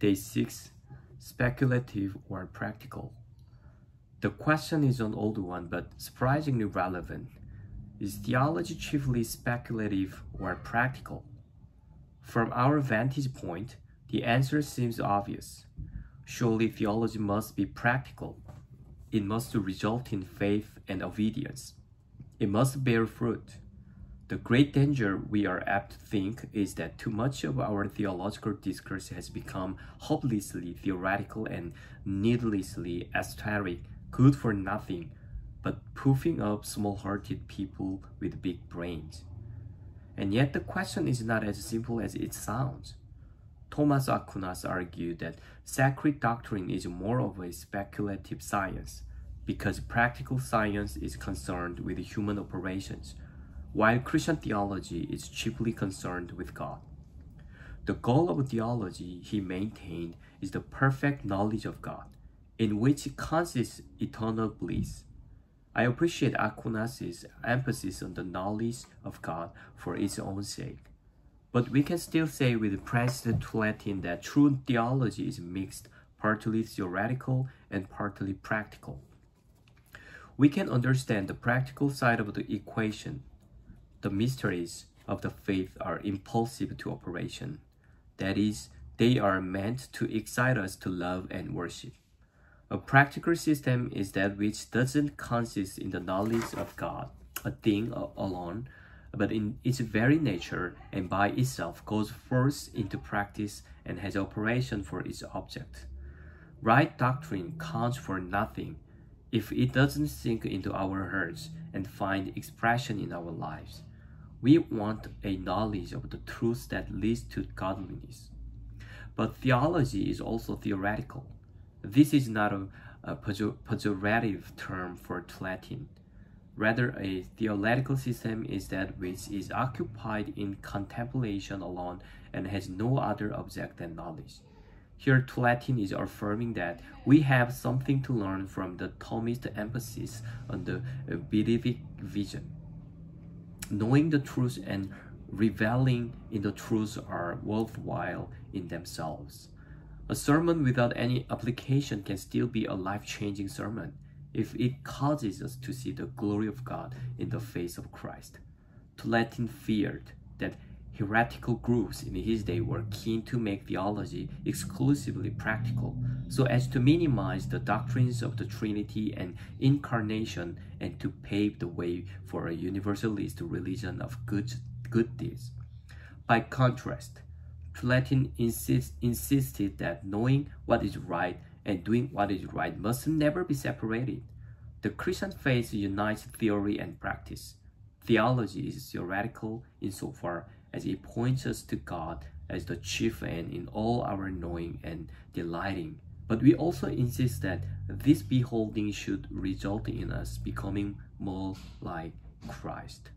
Day 6. Speculative or practical? The question is an old one, but surprisingly relevant. Is theology chiefly speculative or practical? From our vantage point, the answer seems obvious. Surely theology must be practical. It must result in faith and obedience. It must bear fruit. The great danger, we are apt to think, is that too much of our theological discourse has become hopelessly theoretical and needlessly esoteric, good for nothing, but puffing up small-hearted people with big brains. And yet the question is not as simple as it sounds. Thomas Aquinas argued that sacred doctrine is more of a speculative science, because practical science is concerned with human operations, while Christian theology is chiefly concerned with God. The goal of theology, he maintained, is the perfect knowledge of God, in which consists eternal bliss. I appreciate Aquinas' emphasis on the knowledge of God for its own sake. But we can still say with President Latin that true theology is mixed, partly theoretical and partly practical. We can understand the practical side of the equation. The mysteries of the faith are impulsive to operation. That is, they are meant to excite us to love and worship. A practical system is that which doesn't consist in the knowledge of God, a thing alone, but in its very nature and by itself goes first into practice and has operation for its object. Right doctrine counts for nothing if it doesn't sink into our hearts and find expression in our lives. We want a knowledge of the truth that leads to godliness. But theology is also theoretical. This is not a pejorative term for Latin. Rather, a theological system is that which is occupied in contemplation alone and has no other object than knowledge. Here, Latin is affirming that we have something to learn from the Thomist emphasis on the beatific vision. Knowing the truth and reveling in the truth are worthwhile in themselves. A sermon without any application can still be a life-changing sermon if it causes us to see the glory of God in the face of Christ. Latin feared that heretical groups in his day were keen to make theology exclusively practical, so as to minimize the doctrines of the Trinity and Incarnation and to pave the way for a universalist religion of good deeds. By contrast, Latin insisted that knowing what is right and doing what is right must never be separated. The Christian faith unites theory and practice. Theology is theoretical insofar as it points us to God as the chief end in all our knowing and delighting. But we also insist that this beholding should result in us becoming more like Christ.